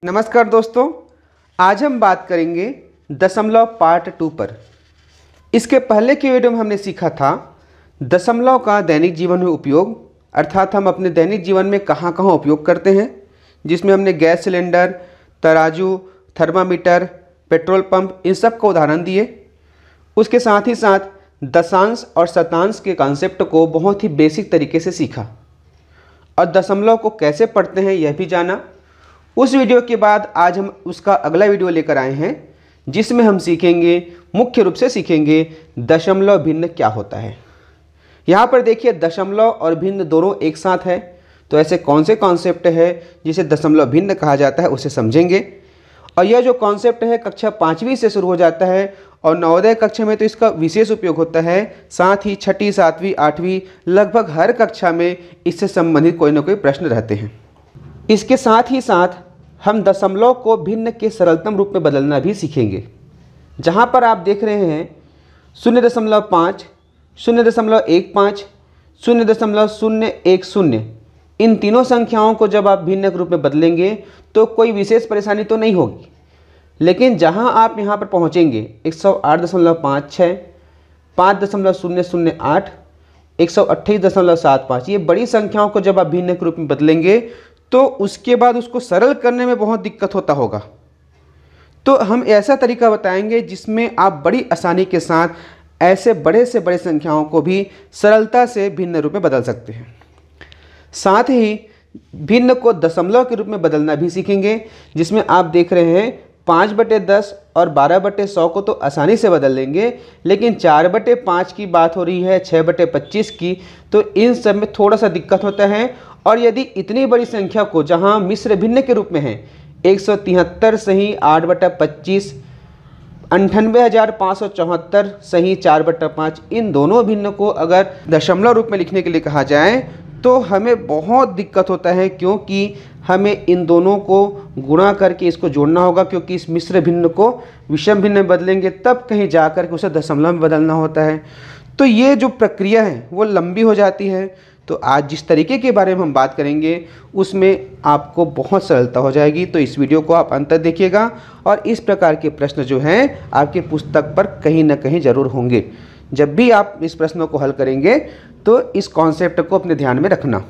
नमस्कार दोस्तों, आज हम बात करेंगे दशमलव पार्ट 2 पर। इसके पहले की वीडियो में हमने सीखा था दशमलव का दैनिक जीवन में उपयोग, अर्थात हम अपने दैनिक जीवन में कहाँ कहाँ उपयोग करते हैं, जिसमें हमने गैस सिलेंडर, तराजू, थर्मामीटर, पेट्रोल पंप, इन सब का उदाहरण दिए। उसके साथ ही साथ दशांश और शतांश के कॉन्सेप्ट को बहुत ही बेसिक तरीके से सीखा और दशमलव को कैसे पढ़ते हैं यह भी जाना। उस वीडियो के बाद आज हम उसका अगला वीडियो लेकर आए हैं, जिसमें हम सीखेंगे, मुख्य रूप से सीखेंगे दशमलव भिन्न क्या होता है। यहाँ पर देखिए दशमलव और भिन्न दोनों एक साथ है, तो ऐसे कौन से कॉन्सेप्ट है जिसे दशमलव भिन्न कहा जाता है उसे समझेंगे। और यह जो कॉन्सेप्ट है कक्षा 5वीं से शुरू हो जाता है और नवोदय कक्षा में तो इसका विशेष उपयोग होता है। साथ ही 6ठी, 7वीं, 8वीं लगभग हर कक्षा में इससे संबंधित कोई ना कोई प्रश्न रहते हैं। इसके साथ ही साथ हम दशमलव को भिन्न के सरलतम रूप में बदलना भी सीखेंगे। जहाँ पर आप देख रहे हैं 0.5, 0.15, 0.010, इन तीनों संख्याओं को जब आप भिन्न के रूप में बदलेंगे तो कोई विशेष परेशानी तो नहीं होगी। लेकिन जहाँ आप यहाँ पर पहुँचेंगे 108.56, 5.008, 128.75, ये बड़ी संख्याओं को जब आप भिन्न के रूप में बदलेंगे तो उसके बाद उसको सरल करने में बहुत दिक्कत होता होगा। तो हम ऐसा तरीका बताएंगे जिसमें आप बड़ी आसानी के साथ ऐसे बड़े से बड़े संख्याओं को भी सरलता से भिन्न रूप में बदल सकते हैं। साथ ही भिन्न को दशमलव के रूप में बदलना भी सीखेंगे, जिसमें आप देख रहे हैं 5/10 और 12/100 को तो आसानी से बदल लेंगे, लेकिन 4/5 की बात हो रही है, 6/25 की, तो इन सब में थोड़ा सा दिक्कत होता है। और यदि इतनी बड़ी संख्या को जहां मिश्र भिन्न के रूप में है 173 सही 8/25, 98,574 सही 4/5, इन दोनों भिन्न को अगर दशमलव रूप में लिखने के लिए कहा जाए तो हमें बहुत दिक्कत होता है, क्योंकि हमें इन दोनों को गुणा करके इसको जोड़ना होगा, क्योंकि इस मिश्र भिन्न को विषम भिन्न में बदलेंगे तब कहीं जा कर के उसे दशमलव में बदलना होता है। तो ये जो प्रक्रिया है वो लंबी हो जाती है। तो आज जिस तरीके के बारे में हम बात करेंगे उसमें आपको बहुत सरलता हो जाएगी। तो इस वीडियो को आप अंत तक देखिएगा और इस प्रकार के प्रश्न जो हैं आपके पुस्तक पर कहीं ना कहीं ज़रूर होंगे। जब भी आप इस प्रश्नों को हल करेंगे तो इस कॉन्सेप्ट को अपने ध्यान में रखना।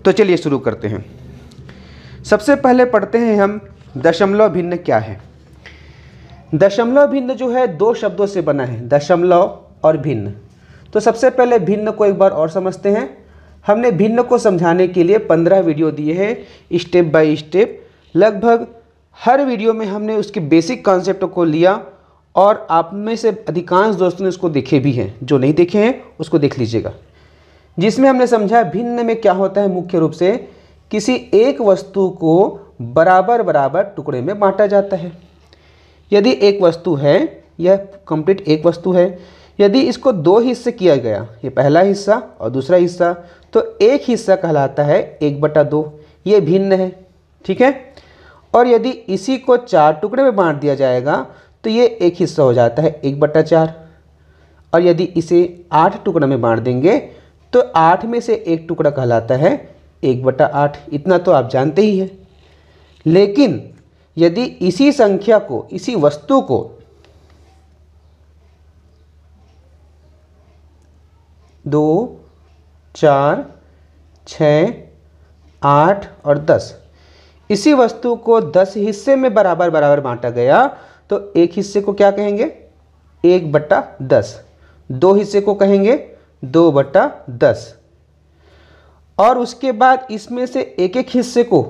तो चलिए शुरू करते हैं। सबसे पहले पढ़ते हैं हम दशमलव भिन्न क्या है। दशमलव भिन्न जो है दो शब्दों से बना है, दशमलव और भिन्न। तो सबसे पहले भिन्न को एक बार और समझते हैं। हमने भिन्न को समझाने के लिए 15 वीडियो दिए हैं स्टेप बाय स्टेप। लगभग हर वीडियो में हमने उसके बेसिक कॉन्सेप्ट को लिया और आप में से अधिकांश दोस्तों ने उसको देखे भी हैं। जो नहीं देखे हैं उसको देख लीजिएगा, जिसमें हमने समझा भिन्न में क्या होता है। मुख्य रूप से किसी एक वस्तु को बराबर बराबर टुकड़े में बांटा जाता है। यदि एक वस्तु है, यह कंप्लीट एक वस्तु है, यदि इसको दो हिस्से किया गया, ये पहला हिस्सा और दूसरा हिस्सा, तो एक हिस्सा कहलाता है 1/2, ये भिन्न है, ठीक है। और यदि इसी को 4 टुकड़े में बांट दिया जाएगा तो ये एक हिस्सा हो जाता है 1/4। और यदि इसे 8 टुकड़े में बांट देंगे तो 8 में से एक टुकड़ा कहलाता है 1/8। इतना तो आप जानते ही हैं। लेकिन यदि इसी संख्या को, इसी वस्तु को 2, 4, 6, 8 और 10, इसी वस्तु को 10 हिस्से में बराबर बराबर बांटा गया तो एक हिस्से को क्या कहेंगे, 1/10। दो हिस्से को कहेंगे 2/10। और उसके बाद इसमें से एक एक हिस्से को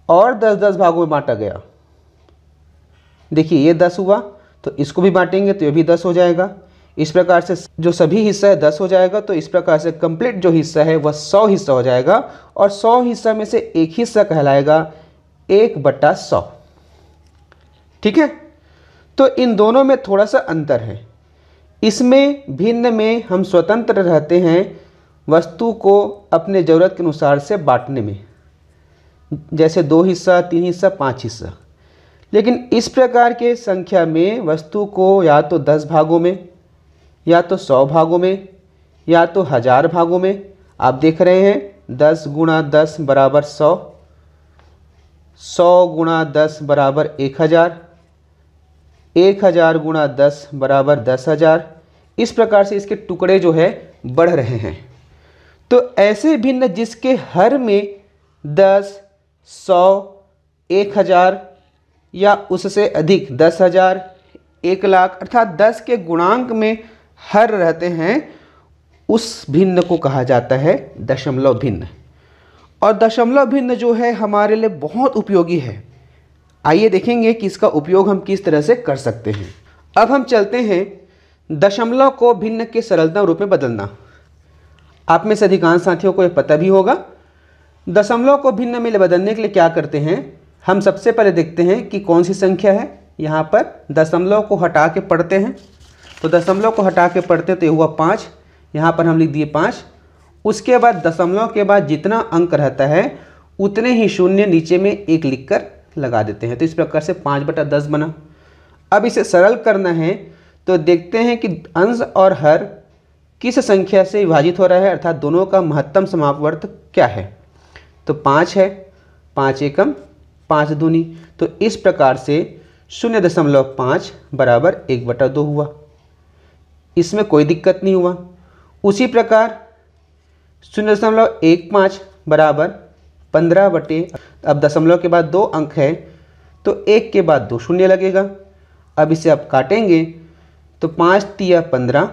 और 10-10 भागों में बांटा गया। देखिए ये 10 हुआ तो इसको भी बांटेंगे तो ये भी 10 हो जाएगा। इस प्रकार से जो सभी हिस्सा है 10 हो जाएगा। तो इस प्रकार से कंप्लीट जो हिस्सा है वह 100 हिस्सा हो जाएगा और 100 हिस्सा में से एक हिस्सा कहलाएगा 1/100, ठीक है। तो इन दोनों में थोड़ा सा अंतर है। इसमें भिन्न में हम स्वतंत्र रहते हैं वस्तु को अपने ज़रूरत के अनुसार से बांटने में, जैसे 2 हिस्सा, 3 हिस्सा, 5 हिस्सा। लेकिन इस प्रकार के संख्या में वस्तु को या तो 10 भागों में, या तो 100 भागों में, या तो 1000 भागों में आप देख रहे हैं 10 गुणा 10 बराबर 100, 100 गुणा 10 बराबर 1000, 1000 गुणा 10 बराबर 10,000। इस प्रकार से इसके टुकड़े जो है बढ़ रहे हैं। तो ऐसे भिन्न जिसके हर में 10, 100, 1000 या उससे अधिक 10,000, 1,00,000 अर्थात 10 के गुणांक में हर रहते हैं, उस भिन्न को कहा जाता है दशमलव भिन्न। और दशमलव भिन्न जो है हमारे लिए बहुत उपयोगी है। आइए देखेंगे कि इसका उपयोग हम किस तरह से कर सकते हैं। अब हम चलते हैं दशमलव को भिन्न के सरलतम रूप में बदलना। आप में से अधिकांश साथियों को यह पता भी होगा। दशमलव को भिन्न में बदलने के लिए क्या करते हैं, हम सबसे पहले देखते हैं कि कौन सी संख्या है। यहाँ पर दशमलव को हटा के पढ़ते हैं, तो दशमलव को हटा के पढ़ते हैं तो ये हुआ 5, यहाँ पर हम लिख दिए 5। उसके बाद दशमलव के बाद जितना अंक रहता है उतने ही शून्य नीचे में 1 लिखकर लगा देते हैं। तो इस प्रकार से 5/10 बना। अब इसे सरल करना है तो देखते हैं कि अंश और हर किस संख्या से विभाजित हो रहा है, अर्थात दोनों का महत्तम समापवर्त क्या है। तो 5 है, 5 एकम 5 दूनी, तो इस प्रकार से 0.5 बराबर 1/2 हुआ। इसमें कोई दिक्कत नहीं हुआ। उसी प्रकार 0.15 बराबर 15 अब दशमलव के बाद 2 अंक है तो 1 के बाद 2 शून्य लगेगा। अब इसे आप काटेंगे तो 5 तिया 15,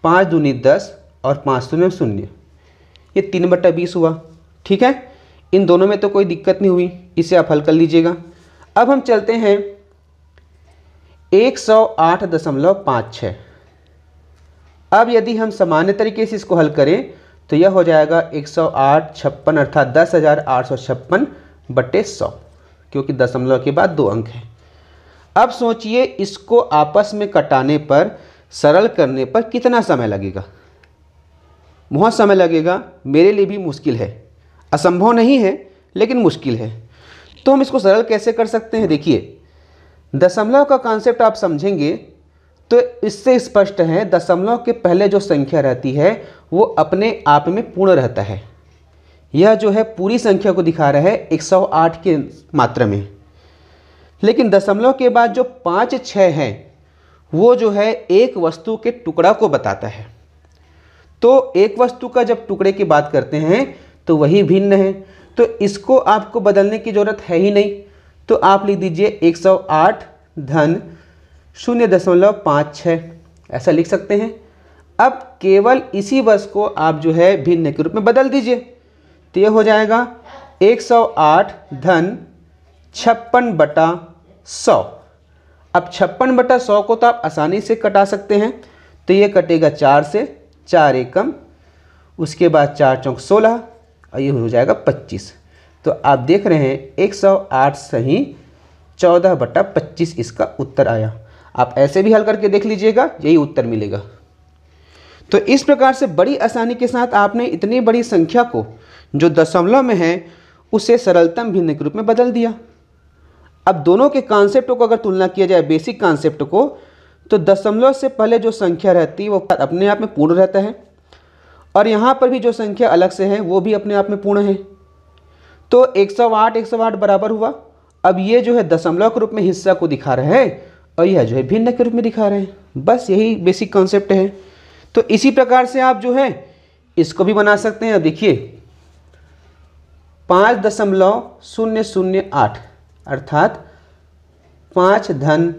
5 दूनी 10 और 5 शून्य 0, ये 3/20 हुआ। ठीक है, इन दोनों में तो कोई दिक्कत नहीं हुई, इसे आप हल कर लीजिएगा। अब हम चलते हैं 108.56। अब यदि हम सामान्य तरीके से इसको हल करें तो यह हो जाएगा 108/56 अर्थात 10,856/100, क्योंकि दशमलव के बाद 2 अंक है। अब सोचिए इसको आपस में कटाने पर, सरल करने पर कितना समय लगेगा। बहुत समय लगेगा, मेरे लिए भी मुश्किल है। असंभव नहीं है लेकिन मुश्किल है। तो हम इसको सरल कैसे कर सकते हैं, देखिए दशमलव का कॉन्सेप्ट आप समझेंगे तो इससे स्पष्ट है, दशमलव के पहले जो संख्या रहती है वो अपने आप में पूर्ण रहता है। यह जो है पूरी संख्या को दिखा रहा है 108 के मात्रा में। लेकिन दशमलव के बाद जो 5, 6 है वो जो है एक वस्तु के टुकड़ा को बताता है। तो एक वस्तु का जब टुकड़े की बात करते हैं तो वही भिन्न है। तो इसको आपको बदलने की ज़रूरत है ही नहीं। तो आप लिख दीजिए 108 धन 0.56, ऐसा लिख सकते हैं। अब केवल इसी वर्ष को आप जो है भिन्न के रूप में बदल दीजिए, तो ये हो जाएगा 108 धन 56/100। अब 56/100 को तो आप आसानी से कटा सकते हैं। तो ये कटेगा 4 से, 4 एकम, उसके बाद 4 चौक 16 और ये हो जाएगा 25। तो आप देख रहे हैं 108 सही 14/25 इसका उत्तर आया। आप ऐसे भी हल करके देख लीजिएगा, यही उत्तर मिलेगा। तो इस प्रकार से बड़ी आसानी के साथ आपने इतनी बड़ी संख्या को जो दशमलव में है उसे सरलतम भिन्न के रूप में बदल दिया। अब दोनों के कॉन्सेप्ट को अगर तुलना किया जाए, बेसिक कॉन्सेप्ट को, तो दशमलव से पहले जो संख्या रहती है वो अपने आप में पूर्ण रहता है, और यहाँ पर भी जो संख्या अलग से है वो भी अपने आप में पूर्ण है। तो 108 108 बराबर हुआ। अब ये जो है दशमलव के रूप में हिस्सा को दिखा रहे हैं और यह जो है भिन्न के रूप में दिखा रहे हैं। बस यही बेसिक कॉन्सेप्ट है। तो इसी प्रकार से आप जो है इसको भी बना सकते हैं। अब देखिए 5.008 अर्थात 5 धन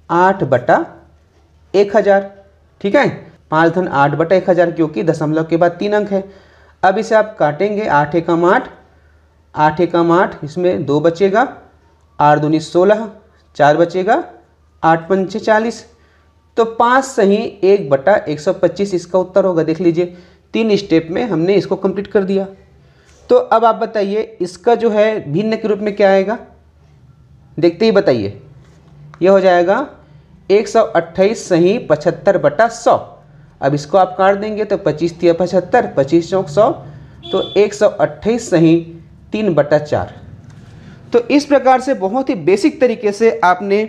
8/1000। ठीक है, 5 धन 8/1000, क्योंकि दशमलव के बाद 3 अंक है। अब इसे आप काटेंगे 8 एकम 8, 8 एकम 8, इसमें 2 बचेगा, 8 दूनी 16, 4 बचेगा, 8 पंचे 40। तो 5 सही 1/125 इसका उत्तर होगा। देख लीजिए 3 स्टेप में हमने इसको कंप्लीट कर दिया। तो अब आप बताइए इसका जो है भिन्न के रूप में क्या आएगा, देखते ही बताइए। यह हो जाएगा 128 सही 75/100। अब इसको आप काट देंगे तो 25 तिया 75, 25 चौक 100, तो 128 सही 3/4। तो इस प्रकार से बहुत ही बेसिक तरीके से आपने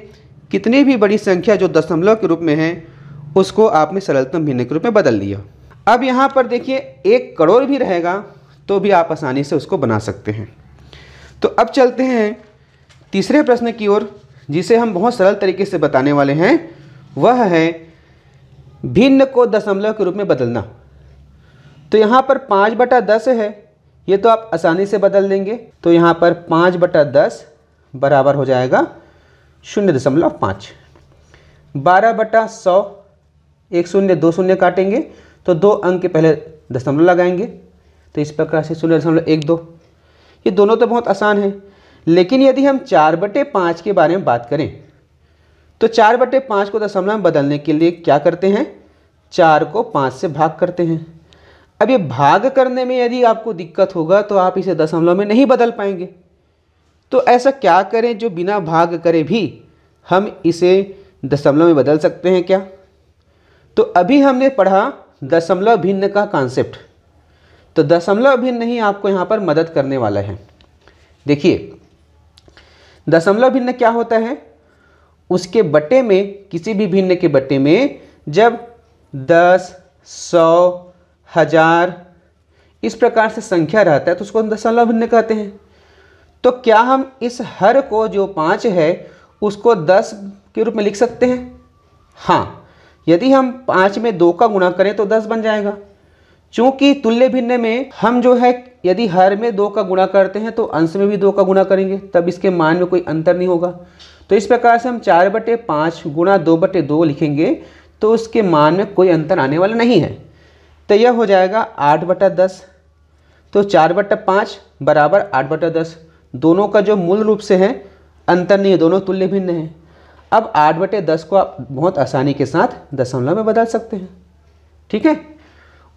कितनी भी बड़ी संख्या जो दशमलव के रूप में है उसको आपने सरलतम भिन्न के रूप में बदल लिया। अब यहाँ पर देखिए 1 करोड़ भी रहेगा तो भी आप आसानी से उसको बना सकते हैं। तो अब चलते हैं तीसरे प्रश्न की ओर, जिसे हम बहुत सरल तरीके से बताने वाले हैं। वह है भिन्न को दशमलव के रूप में बदलना। तो यहाँ पर 5/10 है, ये तो आप आसानी से बदल देंगे। तो यहाँ पर 5/10 बराबर हो जाएगा 0.5। 12/100, 1 शून्य 2 शून्य काटेंगे तो 2 अंक के पहले दशमलव लगाएंगे, तो इस प्रकार से 0.12। ये दोनों तो बहुत आसान है। लेकिन यदि हम 4/5 के बारे में बात करें तो 4/5 को दशमलव में बदलने के लिए क्या करते हैं, 4 को 5 से भाग करते हैं। अब ये भाग करने में यदि आपको दिक्कत होगा तो आप इसे दशमलव में नहीं बदल पाएंगे। तो ऐसा क्या करें जो बिना भाग करे भी हम इसे दशमलव में बदल सकते हैं क्या? तो अभी हमने पढ़ा दशमलव भिन्न का कॉन्सेप्ट। तो दशमलव भिन्न ही आपको यहाँ पर मदद करने वाला है। देखिए दशमलव भिन्न क्या होता है, उसके बट्टे में, किसी भी भिन्न के बट्टे में जब 10, 100, 1000 इस प्रकार से संख्या रहता है तो उसको दशमलव भिन्न कहते हैं। तो क्या हम इस हर को जो 5 है उसको 10 के रूप में लिख सकते हैं? हाँ, यदि हम 5 में 2 का गुणा करें तो 10 बन जाएगा। चूँकि तुल्य भिन्न में हम जो है यदि हर में 2 का गुणा करते हैं तो अंश में भी 2 का गुणा करेंगे, तब इसके मान में कोई अंतर नहीं होगा। तो इस प्रकार से हम 4/5 गुणा 2/2 लिखेंगे तो उसके मान में कोई अंतर आने वाला नहीं है। तो यह हो जाएगा 8/10। तो 4/5 बराबर 8/10, दोनों का जो मूल रूप से है अंतर नहीं है, दोनों तुल्य भिन्न हैं। अब 8/10 को आप बहुत आसानी के साथ दशमलव में बदल सकते हैं। ठीक है,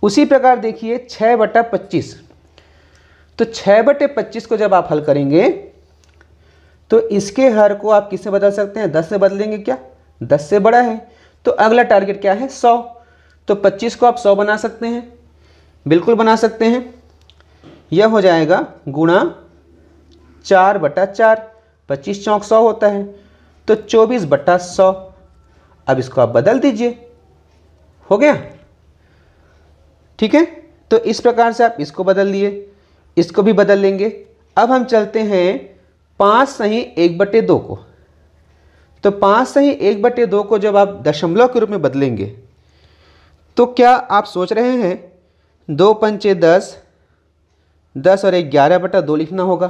उसी प्रकार देखिए 6/25। तो 6/25 को जब आप हल करेंगे तो इसके हर को आप किससे बदल सकते हैं, 10 से बदलेंगे क्या? 10 से बड़ा है। तो अगला टारगेट क्या है, 100। तो 25 को आप 100 बना सकते हैं, बिल्कुल बना सकते हैं। यह हो जाएगा गुणा 4/4, 25 चौक 100 होता है, तो 24/100। अब इसको आप बदल दीजिए, हो गया। ठीक है, तो इस प्रकार से आप इसको बदल दिए, इसको भी बदल लेंगे। अब हम चलते हैं 5 सही 1/2 को। तो 5 सही 1/2 को जब आप दशमलव के रूप में बदलेंगे तो क्या आप सोच रहे हैं 2 पंचे 10, 10 और 11/2 लिखना होगा?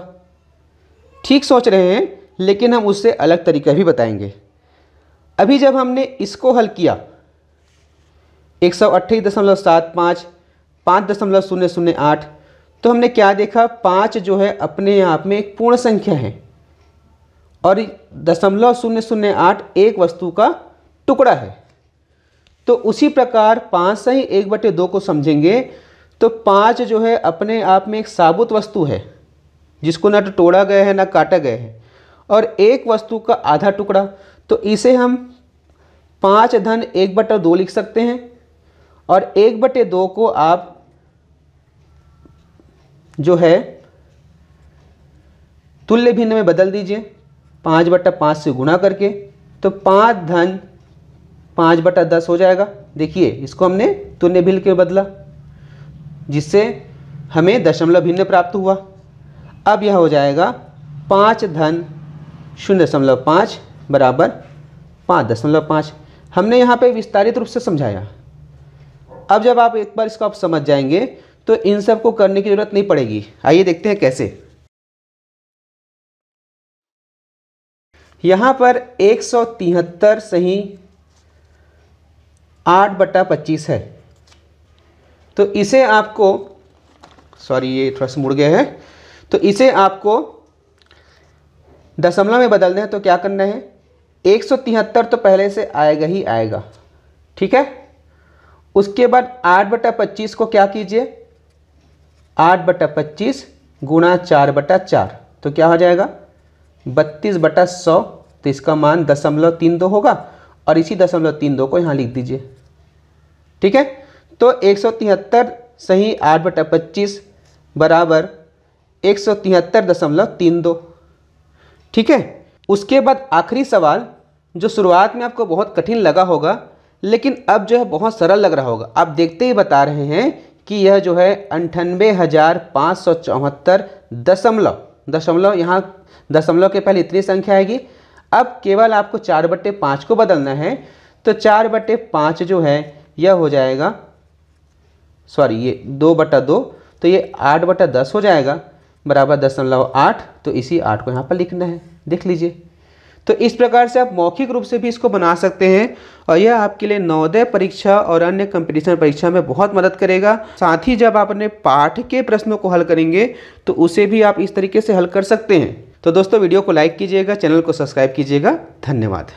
ठीक सोच रहे हैं, लेकिन हम उससे अलग तरीका भी बताएंगे। अभी जब हमने इसको हल किया 128.75, 5.008, तो हमने क्या देखा, 5 जो है अपने आप में एक पूर्ण संख्या है और 0.008 एक वस्तु का टुकड़ा है। तो उसी प्रकार 5 सही 1/2 को समझेंगे तो 5 जो है अपने आप में एक साबुत वस्तु है जिसको ना तो तोड़ा गया है ना काटा गया है, और एक वस्तु का आधा टुकड़ा। तो इसे हम 5 धन 1/2 लिख सकते हैं, और 1/2 को आप जो है तुल्य भिन्न में बदल दीजिए 5/5 से गुणा करके, तो 5 धन 5/10 हो जाएगा। देखिए इसको हमने तुल्य भिन्न के बदला, जिससे हमें दशमलव भिन्न प्राप्त हुआ। अब यह हो जाएगा 5 धन 0.5 बराबर 5.5। हमने यहाँ पे विस्तारित रूप से समझाया। अब जब आप एक बार इसको आप समझ जाएंगे तो इन सब को करने की जरूरत नहीं पड़ेगी। आइए देखते हैं कैसे। यहाँ पर 173 सही 8/25 है। तो इसे आपको, सॉरी ये थोड़ा सा मुड़ गया है, तो इसे आपको दशमलव में बदलना है। तो क्या करना है, 173 तो पहले से आएगा ही आएगा, ठीक है। उसके बाद 8/25 को क्या कीजिए, 8/25 गुणा 4/4, तो क्या हो जाएगा 32/100। तो इसका मान 0.32 होगा, और इसी 0.32 को यहाँ लिख दीजिए, ठीक है। तो 173 सही 8/25 बराबर 173.32, ठीक है। उसके बाद आखिरी सवाल, जो शुरुआत में आपको बहुत कठिन लगा होगा, लेकिन अब जो है बहुत सरल लग रहा होगा। आप देखते ही बता रहे हैं कि यह जो है 98,574 दशमलव, यहाँ दशमलव के पहले इतनी संख्या आएगी। अब केवल आपको 4/5 को बदलना है, तो 4/5 जो है यह हो जाएगा, सॉरी ये 2/2, तो ये 8/10 हो जाएगा बराबर 0.8। तो इसी 8 को यहाँ पर लिखना है, देख लीजिए। तो इस प्रकार से आप मौखिक रूप से भी इसको बना सकते हैं और यह आपके लिए नवोदय परीक्षा और अन्य कंपटीशन परीक्षा में बहुत मदद करेगा। साथ ही जब आप अपने पाठ के प्रश्नों को हल करेंगे तो उसे भी आप इस तरीके से हल कर सकते हैं। तो दोस्तों वीडियो को लाइक कीजिएगा, चैनल को सब्सक्राइब कीजिएगा। धन्यवाद।